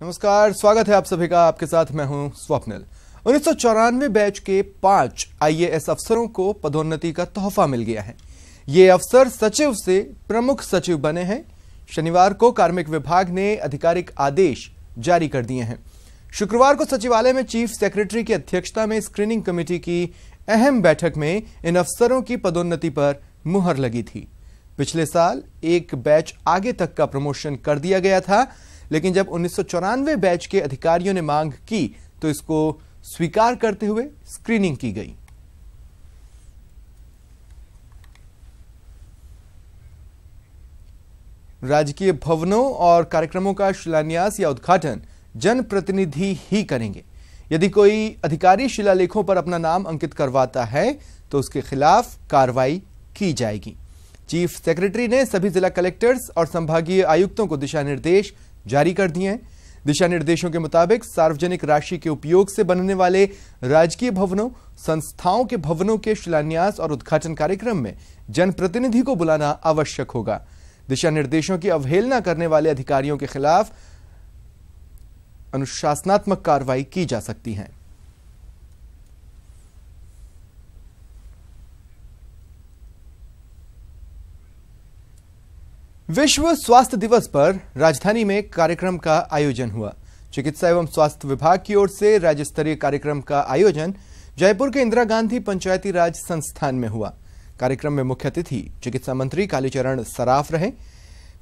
नमस्कार, स्वागत है आप सभी का। आपके साथ मैं हूं स्वप्निल। 1994 बैच के 5 आईएएस अफसरों को पदोन्नति का तोहफा मिल गया है। ये अफसर सचिव से प्रमुख सचिव बने हैं। शनिवार को कार्मिक विभाग ने आधिकारिक आदेश जारी कर दिए हैं। शुक्रवार को सचिवालय में चीफ सेक्रेटरी की अध्यक्षता में स्क्रीनिंग कमेटी की अहम बैठक में इन अफसरों की पदोन्नति पर मुहर लगी थी। पिछले साल एक बैच आगे तक का प्रमोशन कर दिया गया था, लेकिन जब 1994 बैच के अधिकारियों ने मांग की तो इसको स्वीकार करते हुए स्क्रीनिंग की गई। राजकीय भवनों और कार्यक्रमों का शिलान्यास या उद्घाटन जनप्रतिनिधि ही करेंगे। यदि कोई अधिकारी शिलालेखों पर अपना नाम अंकित करवाता है तो उसके खिलाफ कार्रवाई की जाएगी। चीफ सेक्रेटरी ने सभी जिला कलेक्टर्स और संभागीय आयुक्तों को दिशा निर्देश जारी कर दिए हैं। दिशा निर्देशों के मुताबिक सार्वजनिक राशि के उपयोग से बनने वाले राजकीय भवनों, संस्थाओं के भवनों के शिलान्यास और उद्घाटन कार्यक्रम में जनप्रतिनिधि को बुलाना आवश्यक होगा। दिशा निर्देशों की अवहेलना करने वाले अधिकारियों के खिलाफ अनुशासनात्मक कार्रवाई की जा सकती है। विश्व स्वास्थ्य दिवस पर राजधानी में कार्यक्रम का आयोजन हुआ। चिकित्सा एवं स्वास्थ्य विभाग की ओर से राज्य स्तरीय कार्यक्रम का आयोजन जयपुर के इंदिरा गांधी पंचायती राज संस्थान में हुआ। कार्यक्रम में मुख्य अतिथि चिकित्सा मंत्री कालीचरण सराफ रहे।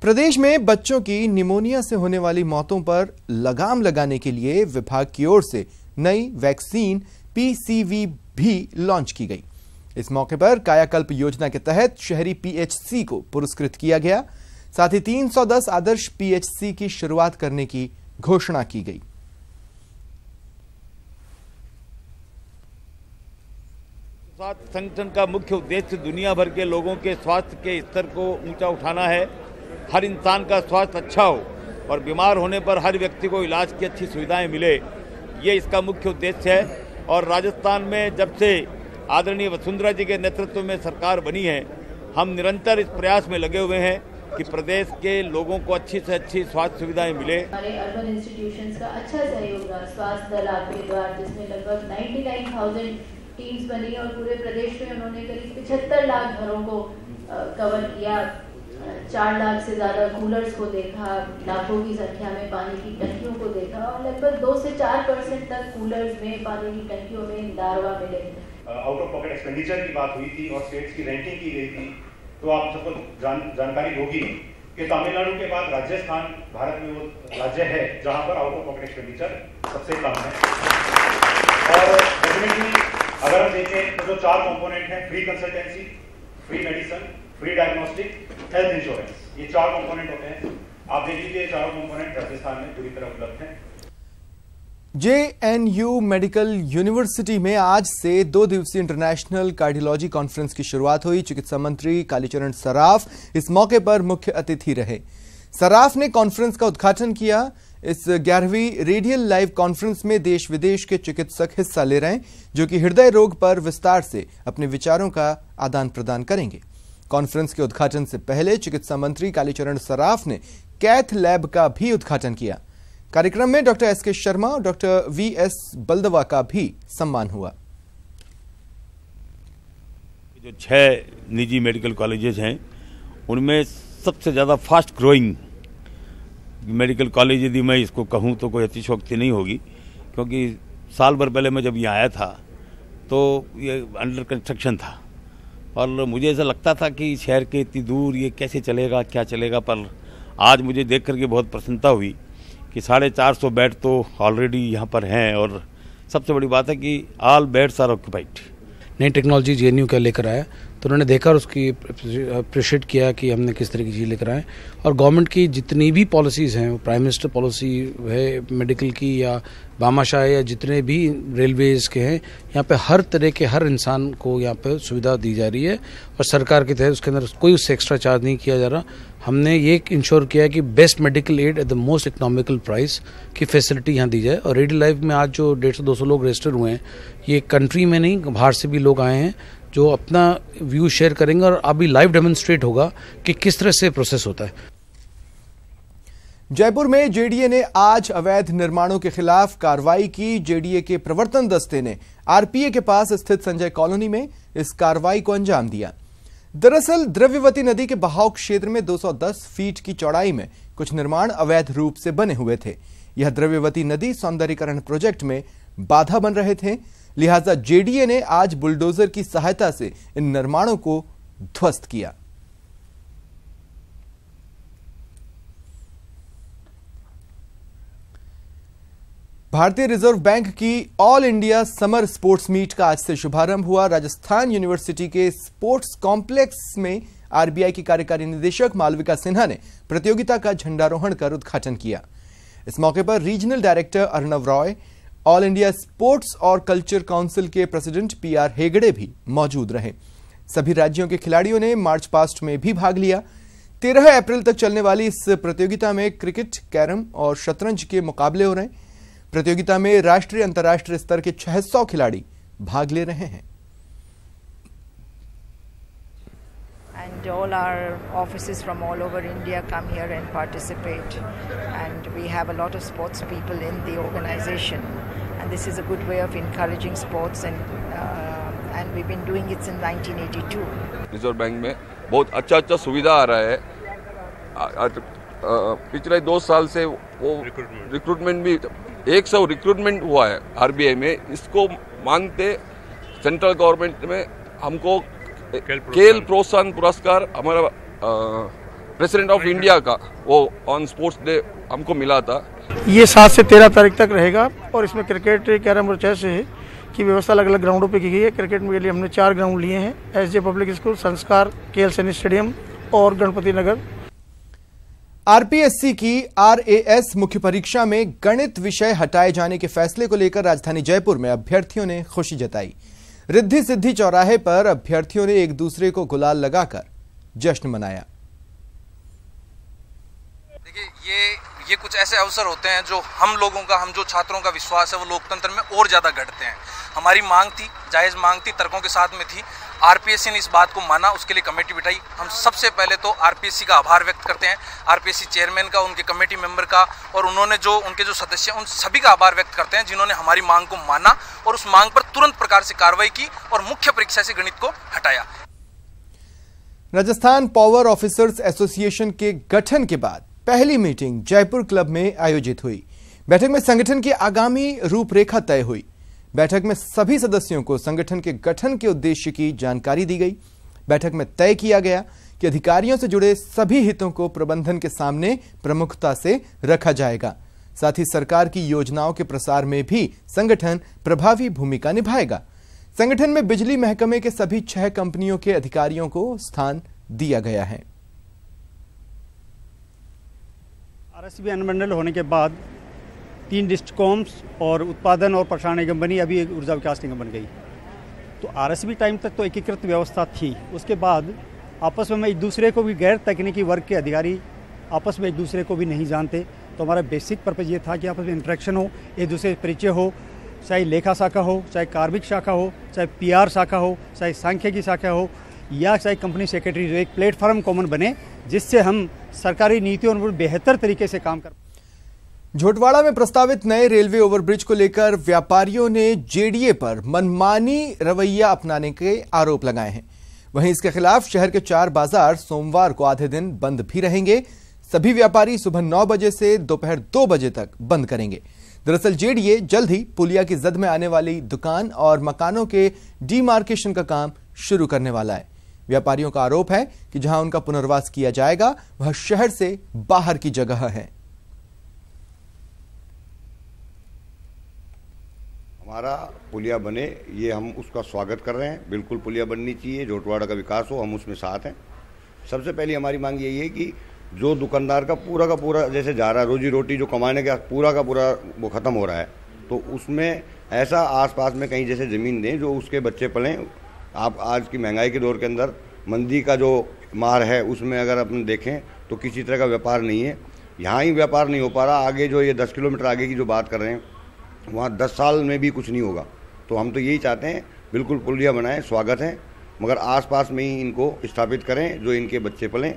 प्रदेश में बच्चों की निमोनिया से होने वाली मौतों पर लगाम लगाने के लिए विभाग की ओर से नई वैक्सीन पीसीवी भी लॉन्च की गई। इस मौके पर कायाकल्प योजना के तहत शहरी पीएचसी को पुरस्कृत किया गया। साथ ही 310 आदर्श पीएचसी की शुरुआत करने की घोषणा की गई। स्वास्थ्य संगठन का मुख्य उद्देश्य दुनिया भर के लोगों के स्वास्थ्य के स्तर को ऊंचा उठाना है। हर इंसान का स्वास्थ्य अच्छा हो और बीमार होने पर हर व्यक्ति को इलाज की अच्छी सुविधाएं मिले, ये इसका मुख्य उद्देश्य है। और राजस्थान में जब से आदरणीय वसुंधरा जी के नेतृत्व में सरकार बनी है, हम निरंतर इस प्रयास में लगे हुए हैं कि प्रदेश के लोगों को अच्छी से अच्छी स्वास्थ्य सुविधाएं मिले। हमारे अर्बन इंस्टीट्यूशंस का अच्छा सहयोग रहा। स्वास्थ्य दल आपके द्वारा, जिसमें लगभग 99,000 टीम्स बनी और पूरे प्रदेश में उन्होंने करीब 75 लाख घरों को कवर किया। 4 लाख से ज्यादा कूलर्स को देखा, लाखों की संख्या में पानी की टंकियों को देखा और लगभग 2 से 4% तक कूलर्स में, पानी की टंकियों में लार्वा मिले। आउट ऑफ पॉकेट एक्सपेंडिचर की बात हुई थी और स्टेट्स की रैंकिंग की गई थी, तो आप सबको जानकारी होगी कि तमिलनाडु के बाद राजस्थान भारत में वो राज्य है जहां पर आउट ऑफ पॉकेट एक्सपेंडिचर सबसे कम है। और डेफिनेटली अगर हम देखें तो जो 4 कंपोनेंट हैं, free consultancy, free medicine, free diagnostic, health insurance, ये 4 कंपोनेंट होते हैं। आप देख लीजिए, ये चारों कंपोनेंट राजस्थान में पूरी तरह उपलब्ध हैं। जेएनयू मेडिकल यूनिवर्सिटी में आज से 2 दिवसीय इंटरनेशनल कार्डियोलॉजी कॉन्फ्रेंस की शुरुआत हुई। चिकित्सा मंत्री कालीचरण सराफ इस मौके पर मुख्य अतिथि रहे। सराफ ने कॉन्फ्रेंस का उद्घाटन किया। इस 11वीं रेडियल लाइव कॉन्फ्रेंस में देश विदेश के चिकित्सक हिस्सा ले रहे हैं, जो कि हृदय रोग पर विस्तार से अपने विचारों का आदान प्रदान करेंगे। कॉन्फ्रेंस के उद्घाटन से पहले चिकित्सा मंत्री कालीचरण सराफ ने कैथ लैब का भी उद्घाटन किया। कार्यक्रम में डॉक्टर एसके शर्मा और डॉक्टर वीएस बलदवा का भी सम्मान हुआ। जो 6 निजी मेडिकल कॉलेजेस हैं, उनमें सबसे ज़्यादा फास्ट ग्रोइंग मेडिकल कॉलेज, यदि मैं इसको कहूँ तो कोई अतिशयोक्ति नहीं होगी, क्योंकि साल भर पहले मैं जब यहाँ आया था तो ये अंडर कंस्ट्रक्शन था और मुझे ऐसा लगता था कि शहर के इतनी दूर ये कैसे चलेगा, क्या चलेगा। पर आज मुझे देख करके बहुत प्रसन्नता हुई कि 450 बेड तो ऑलरेडी यहाँ पर हैं और सबसे बड़ी बात है कि ऑल बेड्स आर ऑक्यूपाइड। नई टेक्नोलॉजी जेएनयू क्या लेकर आया तो उन्होंने देखा और उसकी अप्रिशिएट किया कि हमने किस तरह की चीज़ लेकर आए। और गवर्नमेंट की जितनी भी पॉलिसीज़ हैं, प्राइम मिनिस्टर पॉलिसी है मेडिकल की या भामाशाह या जितने भी रेलवेज़ के हैं, यहाँ पे हर तरह के हर इंसान को यहाँ पे सुविधा दी जा रही है और सरकार के तहत उसके अंदर कोई उससे एक्स्ट्रा चार्ज नहीं किया जा रहा। हमने ये इंश्योर किया है कि best medical aid at the most economical price की फैसिलिटी यहाँ दी जाए। और रेडियो लाइव में आज जो 150-200 लोग रजिस्टर हुए हैं, ये कंट्री में नहीं बाहर से भी लोग आए हैं जो अपना व्यू शेयर करेंगे और अभी लाइव डेमोन्स्ट्रेट होगा कि किस तरह से प्रोसेस होता है। जयपुर में जेडीए ने आज अवैध निर्माणों के खिलाफ कार्रवाई की। जेडीए के प्रवर्तन दस्ते ने आरपीए के पास स्थित संजय कॉलोनी में इस कार्रवाई को अंजाम दिया। दरअसल द्रव्यवती नदी के बहाव क्षेत्र में 210 फीट की चौड़ाई में कुछ निर्माण अवैध रूप से बने हुए थे। यह द्रव्यवती नदी सौंदर्यीकरण प्रोजेक्ट में बाधा बन रहे थे, लिहाजा जेडीए ने आज बुलडोजर की सहायता से इन निर्माणों को ध्वस्त किया। भारतीय रिजर्व बैंक की all India summer sports meet का आज से शुभारंभ हुआ। राजस्थान यूनिवर्सिटी के स्पोर्ट्स कॉम्प्लेक्स में आरबीआई की कार्यकारी निदेशक मालविका सिन्हा ने प्रतियोगिता का झंडारोहण कर उद्घाटन किया। इस मौके पर regional director Arnav Roy, all India sports और कल्चर काउंसिल के प्रेसिडेंट पीआर हेगड़े भी मौजूद रहे। सभी राज्यों के खिलाड़ियों ने मार्च पास्ट में भी भाग लिया। 13 अप्रैल तक चलने वाली इस प्रतियोगिता में क्रिकेट, कैरम और शतरंज के मुकाबले हो रहे हैं। प्रतियोगिता में राष्ट्रीय अंतर्राष्ट्रीय स्तर के 600 खिलाड़ी भाग ले रहे हैं। And all our offices from all over India come here and participate, and we have a lot of sports people in the organization, and this is a good way of encouraging sports, and we've been doing it since 1982. Reserve bank में बहुत अच्छा सुविधा आ रहा है। पिछले 2 साल से वो रिक्रूटमेंट भी 100 रिक्रूटमेंट हुआ है आरबीआई में। इसको मानते सेंट्रल गवर्नमेंट में हमको खेल प्रोत्साहन पुरस्कार हमारा प्रेसिडेंट ऑफ इंडिया का वो ऑन स्पोर्ट्स डे हमको मिला था। ये 7 से 13 तारीख तक रहेगा और इसमें क्रिकेट, कैरम और चेस की व्यवस्था अलग अलग ग्राउंडों पे की गई है। क्रिकेट के लिए हमने 4 ग्राउंड लिए हैं, एसजे पब्लिक स्कूल, संस्कार, केएल सैनी स्टेडियम और गणपति नगर। आरपीएससी की आरएएस मुख्य परीक्षा में गणित विषय हटाए जाने के फैसले को लेकर राजधानी जयपुर में अभ्यर्थियों ने खुशी जताई। रिद्धि सिद्धि चौराहे पर अभ्यर्थियों ने एक दूसरे को गुलाल लगाकर जश्न मनाया। देखिए, ये कुछ ऐसे अवसर होते हैं जो हम जो छात्रों का विश्वास है वो लोकतंत्र में और ज्यादा घटते हैं। हमारी मांग थी, जायज मांग थी, तर्कों के साथ में थी। आरपीएससी ने इस बात को माना, उसके लिए कमेटी बिठाई। हम सबसे पहले तो आरपीएससी का आभार व्यक्त करते हैं, आरपीएससी चेयरमैन का, उनके कमेटी मेंबर का, और उनके जो सदस्य हैं उन सभी का आभार व्यक्त करते हैं जिन्होंने हमारी मांग को माना और उस मांग पर तुरंत प्रकार से कार्रवाई की और मुख्य परीक्षा से गणित को हटाया। राजस्थान पावर ऑफिसर्स एसोसिएशन के गठन के बाद पहली मीटिंग जयपुर क्लब में आयोजित हुई। बैठक में संगठन की आगामी रूपरेखा तय हुई। बैठक में सभी सदस्यों को संगठन के गठन के उद्देश्य की जानकारी दी गई। बैठक में तय किया गया कि अधिकारियों से जुड़े सभी हितों को प्रबंधन के सामने प्रमुखता से रखा जाएगा। साथ ही सरकार की योजनाओं के प्रसार में भी संगठन प्रभावी भूमिका निभाएगा। संगठन में बिजली महकमे के सभी 6 कंपनियों के अधिकारियों को स्थान दिया गया है। आरएसबी अनुमंडल होने के बाद 3 डिस्ट्रिक्टकॉम्स और उत्पादन और प्रसारण निगम बनी, अभी एक ऊर्जा विकास निगम बन गई। तो आरएसबी टाइम तक तो एकीकृत व्यवस्था थी। उसके बाद आपस में एक दूसरे को भी, गैर तकनीकी वर्ग के अधिकारी आपस में एक दूसरे को भी नहीं जानते। तो हमारा बेसिक पर्पज़ ये था कि आपस में इंटरेक्शन हो, एक दूसरे से परिचय हो, चाहे लेखा शाखा हो, चाहे कार्मिक शाखा हो, चाहे पीआर शाखा हो, चाहे सांख्यिकी शाखा हो, या चाहे कंपनी सेक्रेटरी, जो एक प्लेटफॉर्म कॉमन बने जिससे हम सरकारी नीतियों पर बेहतर तरीके से काम कर। झोटवाड़ा में प्रस्तावित नए रेलवे ओवरब्रिज को लेकर व्यापारियों ने जेडीए पर मनमानी रवैया अपनाने के आरोप लगाए हैं। वहीं इसके खिलाफ शहर के 4 बाजार सोमवार को आधे दिन बंद भी रहेंगे। सभी व्यापारी सुबह 9 बजे से दोपहर 2 बजे तक बंद करेंगे। दरअसल जेडीए जल्द ही पुलिया की जद में आने वाली दुकान और मकानों के डीमार्केशन का काम शुरू करने वाला है। व्यापारियों का आरोप है कि जहां उनका पुनर्वास किया जाएगा वह शहर से बाहर की जगह है। हमारा पुलिया बने, ये हम उसका स्वागत कर रहे हैं। बिल्कुल पुलिया बननी चाहिए, झोटवाड़ा का विकास हो, हम उसमें साथ हैं। सबसे पहली हमारी मांग यही है कि जो दुकानदार का पूरा जैसे जा रहा है, रोजी रोटी जो कमाने का पूरा वो ख़त्म हो रहा है, तो उसमें ऐसा आसपास में कहीं जैसे ज़मीन दें जो उसके बच्चे पलें। आप आज की महंगाई के दौर के अंदर मंदी का जो मार है उसमें अगर अपन देखें तो किसी तरह का व्यापार नहीं है। यहाँ ही व्यापार नहीं हो पा रहा, आगे जो ये 10 किलोमीटर आगे की जो बात कर रहे हैं वहाँ 10 साल में भी कुछ नहीं होगा। तो हम तो यही चाहते हैं, बिल्कुल पुलिया बनाएं, स्वागत है, मगर आसपास में ही इनको स्थापित करें जो इनके बच्चे पलें।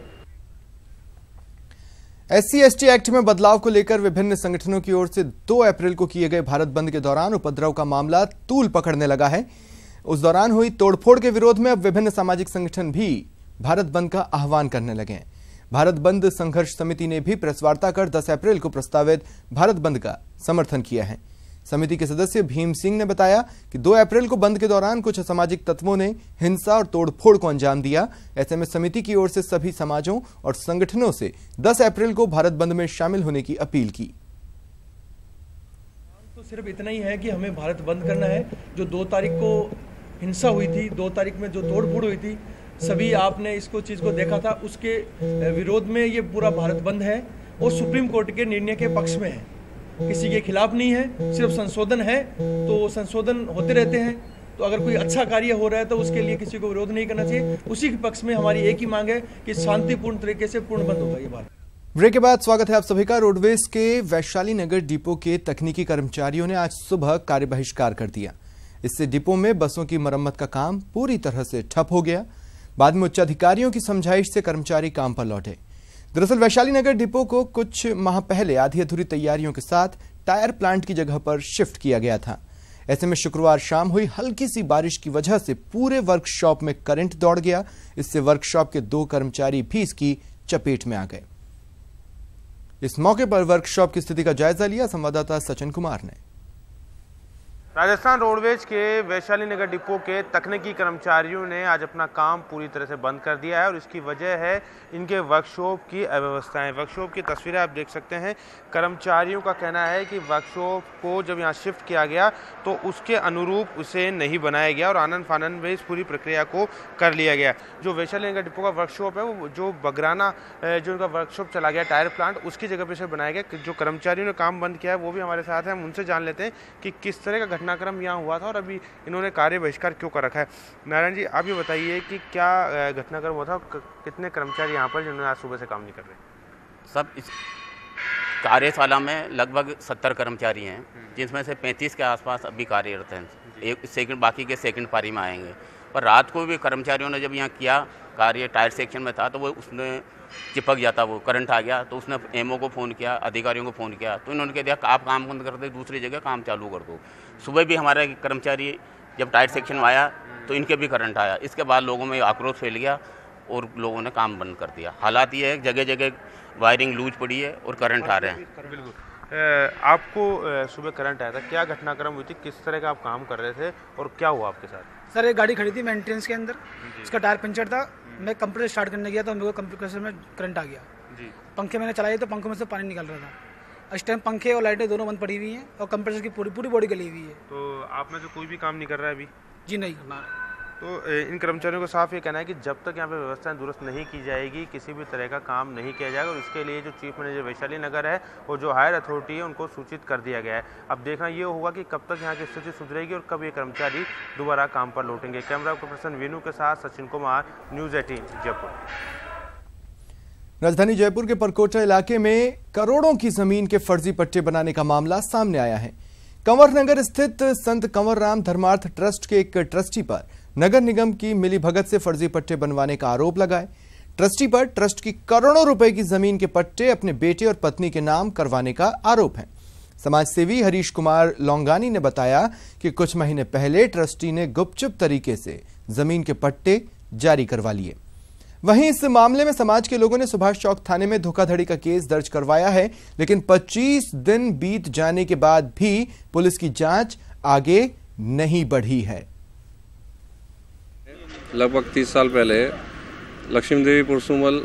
SC/ST एक्ट में बदलाव को लेकर विभिन्न संगठनों की ओर से 2 अप्रैल को किए गए भारत बंद के दौरान उपद्रव का मामला तूल पकड़ने लगा है। उस दौरान हुई तोड़फोड़ के विरोध में अब विभिन्न सामाजिक संगठन भी भारत बंद का आह्वान करने लगे हैं। भारत बंद संघर्ष समिति ने भी प्रेस वार्ता कर 10 अप्रैल को प्रस्तावित भारत बंद का समर्थन किया है। समिति के सदस्य भीम सिंह ने बताया कि 2 अप्रैल को बंद के दौरान कुछ असामाजिक तत्वों ने हिंसा और तोड़फोड़ को अंजाम दिया। ऐसे में समिति की ओर से सभी समाजों और संगठनों से 10 अप्रैल को भारत बंद में शामिल होने की अपील की। तो सिर्फ इतना ही है कि हमें भारत बंद करना है। जो 2 तारीख को हिंसा हुई थी, 2 तारीख में जो तोड़फोड़ हुई थी, सभी आपने इसको चीज को देखा था। उसके विरोध में ये पूरा भारत बंद है और सुप्रीम कोर्ट के निर्णय के पक्ष में है, किसी के खिलाफ नहीं है। सिर्फ संशोधन है, तो संशोधन होते रहते हैं। तो अगर कोई अच्छा कार्य हो रहा है तो उसके लिए किसी को विरोध नहीं करना चाहिए। उसी के पक्ष में हमारी एक ही मांग है कि शांतिपूर्ण तरीके से पूर्ण बंद होगा ये बात। ब्रेक के बाद स्वागत है आप सभी का। रोडवेज के वैशाली नगर डिपो के तकनीकी कर्मचारियों ने आज सुबह कार्य बहिष्कार कर दिया। इससे डिपो में बसों की मरम्मत का काम पूरी तरह से ठप हो गया। बाद में उच्च अधिकारियों की समझाइश से कर्मचारी काम पर लौटे। दरअसल वैशाली नगर डिपो को कुछ माह पहले आधी अधूरी तैयारियों के साथ टायर प्लांट की जगह पर शिफ्ट किया गया था। ऐसे में शुक्रवार शाम हुई हल्की सी बारिश की वजह से पूरे वर्कशॉप में करंट दौड़ गया। इससे वर्कशॉप के 2 कर्मचारी भी इसकी चपेट में आ गए। इस मौके पर वर्कशॉप की स्थिति का जायजा लिया संवाददाता सचिन कुमार ने। राजस्थान रोडवेज के वैशाली नगर डिपो के तकनीकी कर्मचारियों ने आज अपना काम पूरी तरह से बंद कर दिया है और इसकी वजह है इनके वर्कशॉप की अव्यवस्थाएं। वर्कशॉप की तस्वीरें आप देख सकते हैं। कर्मचारियों का कहना है कि वर्कशॉप को जब यहाँ शिफ्ट किया गया तो उसके अनुरूप उसे नहीं बनाया गया और आनन फानन में इस पूरी प्रक्रिया को कर लिया गया। जो वैशाली नगर डिपो का वर्कशॉप है वो जो बगराना जो उनका वर्कशॉप चला गया टायर प्लांट, उसकी जगह पर से बनाया गया। जो कर्मचारियों ने काम बंद किया है वो भी हमारे साथ हैं। हम उनसे जान लेते हैं कि किस तरह का घटनाक्रम यहाँ हुआ था और अभी इन्होंने कार्य बहिष्कार क्यों कर रखा है। नारायण जी, आप ये बताइए कि क्या घटनाक्रम हुआ था, कितने कर्मचारी यहाँ पर जिन्होंने आज सुबह से काम नहीं कर रहे? सब इस कार्यशाला में लगभग 70 कर्मचारी हैं, जिसमें से 35 के आसपास अभी कार्यरत हैं। एक सेकंड बाकी के सेकंड पारी में आएंगे। पर रात को भी कर्मचारियों ने जब यहाँ किया कार्य, टायर सेक्शन में था, तो वो उसने चिपक जाता, वो करंट आ गया। तो उसने एमओ को फ़ोन किया, अधिकारियों को फ़ोन किया, तो इन्होंने कह दिया आप काम बंद कर दे, दूसरी जगह काम चालू कर दो। सुबह भी हमारे कर्मचारी जब टायर सेक्शन में आया तो इनके भी करंट आया। इसके बाद लोगों में आक्रोश फैल गया और लोगों ने काम बंद कर दिया। हालात ये है जगह जगह वायरिंग लूज पड़ी है और करंट आ रहे हैं। बिल्कुल। आपको सुबह करंट आया था, क्या घटनाक्रम हुई थी, किस तरह का आप काम कर रहे थे और क्या हुआ आपके साथ? सर, एक गाड़ी खड़ी थी मेंटेनेंस के अंदर, उसका टायर पंचर था। मैं कंप्रेसर स्टार्ट करने गया तो मेरे को कंप्रेसर में करंट आ गया जी। पंखे मैंने चलाए तो पंखों में से पानी निकल रहा था। इस टाइम पंखे और लाइटें दोनों बंद पड़ी हुई हैं और कंप्रेसर की पूरी बॉडी गली हुई है। तो आप में से कोई भी काम नहीं कर रहा है अभी? जी नहीं। तो इन कर्मचारियों को साफ ये कहना है कि जब तक यहाँ पे व्यवस्थाएं दुरुस्त नहीं की जाएगी किसी भी तरह का काम नहीं किया जाएगा और इसके लिए जो चीफ मैनेजर वैशाली नगर है और जो हायर अथॉरिटी है उनको सूचित कर दिया गया है। अब देखना ये होगा कि कब तक यहाँ की स्थिति सुधरेगी और कब ये कर्मचारी दोबारा काम पर लौटेंगे। कैमरा पर्सन वेणु के साथ सचिन कुमार, न्यूज़ 18 जयपुर। राजधानी जयपुर के परकोटा इलाके में करोड़ों की जमीन के फर्जी पट्टे बनाने का मामला सामने आया है। कंवर नगर स्थित संत कंवर राम धर्मार्थ ट्रस्ट के एक ट्रस्टी पर नगर निगम की मिलीभगत से फर्जी पट्टे बनवाने का आरोप लगाए। ट्रस्टी पर ट्रस्ट की करोड़ों रुपए की जमीन के पट्टे अपने बेटे और पत्नी के नाम करवाने का आरोप है। समाजसेवी हरीश कुमार लोंगानी ने बताया कि कुछ महीने पहले ट्रस्टी ने गुपचुप तरीके से जमीन के पट्टे जारी करवा लिए। वहीं इस मामले में समाज के लोगों ने सुभाष चौक थाने में धोखाधड़ी का केस दर्ज करवाया है, लेकिन 25 दिन बीत जाने के बाद भी पुलिस की जांच आगे नहीं बढ़ी है। लगभग 30 साल पहले लक्ष्मी देवी पुरसुमल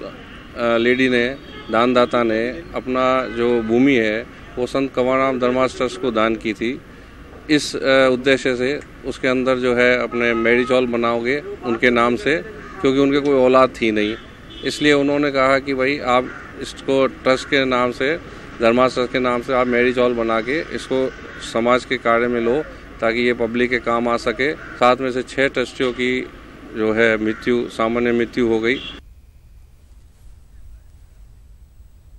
लेडी ने, दानदाता ने अपना जो भूमि है वो संत कंवरराम धर्मार्थ ट्रस्ट को दान की थी। इस उद्देश्य से उसके अंदर जो है अपने मैरिज हॉल बनाओगे उनके नाम से, क्योंकि उनके कोई औलाद थी नहीं। इसलिए उन्होंने कहा कि भाई आप इसको ट्रस्ट के नाम से, धर्मार्थ ट्रस्ट के नाम से आप मैरिज हॉल बना के इसको समाज के कार्य में लो ताकि ये पब्लिक के काम आ सके। साथ में से 6 ट्रस्टियों की जो है सामान्य मृत्यु हो गई।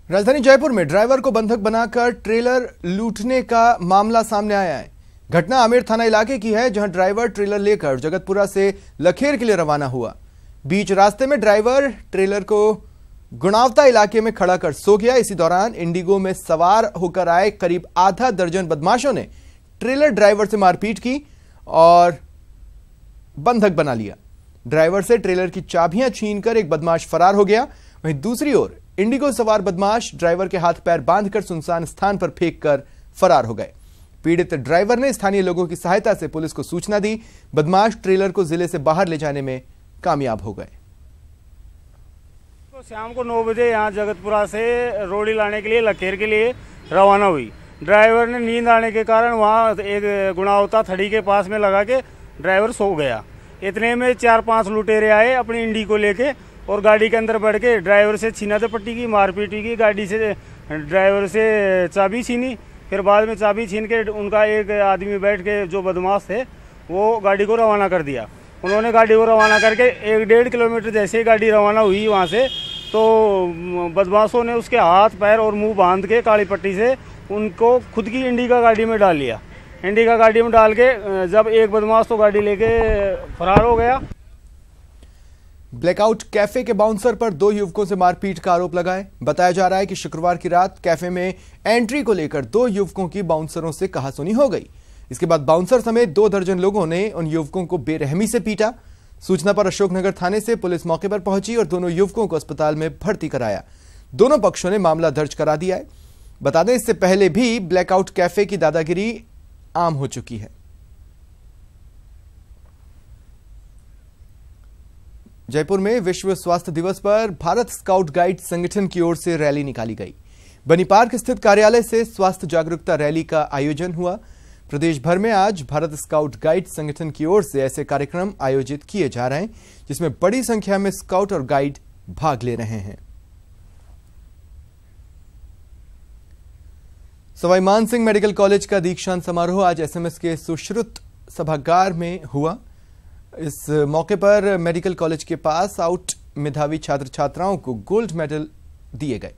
राजधानी जयपुर में ड्राइवर को बंधक बनाकर ट्रेलर लूटने का मामला सामने आया है। घटना आमेर थाना इलाके की है, जहां ड्राइवर ट्रेलर लेकर जगतपुरा से लखेर के लिए रवाना हुआ। बीच रास्ते में ड्राइवर ट्रेलर को गुणावता इलाके में खड़ा कर सो गया। इसी दौरान इंडिगो में सवार होकर आए करीब आधा दर्जन बदमाशों ने ट्रेलर ड्राइवर से मारपीट की और बंधक बना लिया। ड्राइवर से ट्रेलर की चाबियां छीनकर एक बदमाश फरार हो गया। वहीं दूसरी ओर इंडिगो सवार बदमाश ड्राइवर के हाथ पैर बांधकर सुनसान स्थान पर फेंककर फरार हो गए। पीड़ित ड्राइवर ने स्थानीय लोगों की सहायता से पुलिस को सूचना दी। बदमाश ट्रेलर को जिले से बाहर ले जाने में कामयाब हो गए। तो शाम को 9 बजे यहाँ जगतपुरा से रोड़ी लाने के लिए लखेर के लिए रवाना हुई। ड्राइवर ने नींद आने के कारण वहाँ एक गुणावता थड़ी के पास में लगा के ड्राइवर सो गया। इतने में 4-5 लुटेरे आए अपनी इंडिगो लेके और गाड़ी के अंदर बैठ के ड्राइवर से छीना-झपटी की, मारपीट की। गाड़ी से ड्राइवर से चाबी छीनी, फिर बाद में चाबी छीन के उनका एक आदमी बैठ के जो बदमाश थे वो गाड़ी को रवाना कर दिया। उन्होंने गाड़ी को रवाना करके 1-1.5 किलोमीटर जैसे ही गाड़ी रवाना हुई वहाँ से, तो बदमाशों ने उसके हाथ पैर और मुंह बांध के काली पट्टी से उनको खुद की इंडिका गाड़ी में डाल लिया। इंडिका गाड़ी में डाल के जब एक बदमाश तो गाड़ी लेके फरार हो गया। ब्लैकआउट कैफे के बाउंसर पर 2 युवकों से मारपीट का आरोप लगाए। बताया जा रहा है कि शुक्रवार की रात कैफे में एंट्री को लेकर 2 युवकों की बाउंसरों से कहासुनी हो गई। इसके बाद बाउंसर समेत 2 दर्जन लोगों ने उन युवकों को बेरहमी से पीटा। सूचना पर अशोकनगर थाने से पुलिस मौके पर पहुंची और दोनों युवकों को अस्पताल में भर्ती कराया। दोनों पक्षों ने मामला दर्ज करा दिया है। बता दें, इससे पहले भी ब्लैकआउट कैफे की दादागिरी आम हो चुकी है। जयपुर में विश्व स्वास्थ्य दिवस पर भारत स्काउट गाइड संगठन की ओर से रैली निकाली गई। बनी पार्क स्थित कार्यालय से स्वास्थ्य जागरूकता रैली का आयोजन हुआ। प्रदेश भर में आज भारत स्काउट गाइड संगठन की ओर से ऐसे कार्यक्रम आयोजित किए जा रहे हैं जिसमें बड़ी संख्या में स्काउट और गाइड भाग ले रहे हैं। सवाई मानसिंह मेडिकल कॉलेज का दीक्षांत समारोह आज एसएमएस के सुश्रुत सभागार में हुआ। इस मौके पर मेडिकल कॉलेज के पास आउट मेधावी छात्र छात्राओं को गोल्ड मेडल दिए गए।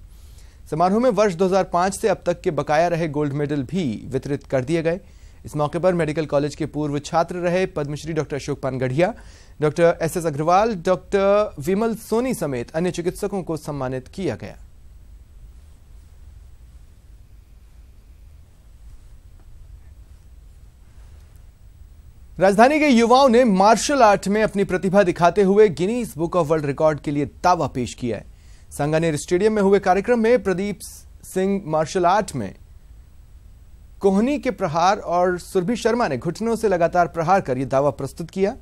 समारोह में वर्ष 2005 से अब तक के बकाया रहे गोल्ड मेडल भी वितरित कर दिए गए। इस मौके पर मेडिकल कॉलेज के पूर्व छात्र रहे Padmashri doctor Ashok Panagariya, doctor SS Agarwal, doctor Vimal Soni समेत अन्य चिकित्सकों को सम्मानित किया गया। राजधानी के युवाओं ने मार्शल आर्ट में अपनी प्रतिभा दिखाते हुए Guinness book of world record के लिए दावा पेश किया है। सांगानेर स्टेडियम में हुए कार्यक्रम में प्रदीप सिंह मार्शल आर्ट में कोहनी के प्रहार और सुरभि शर्मा ने घुटनों से लगातार प्रहार कर यह दावा प्रस्तुत किया।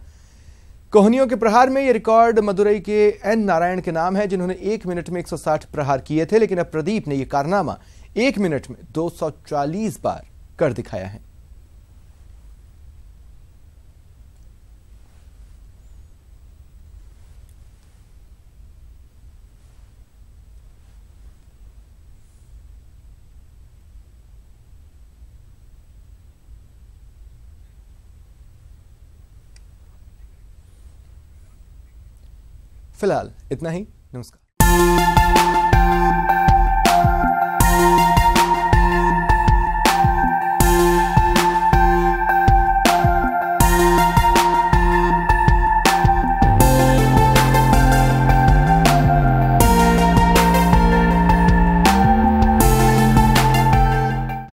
कोहनियों के प्रहार में यह रिकॉर्ड मदुरई के एन नारायण के नाम है, जिन्होंने 1 मिनट में 160 प्रहार किए थे, लेकिन अब प्रदीप ने यह कारनामा 1 मिनट में 240 बार कर दिखाया है। फिलहाल इतना ही। नमस्कार।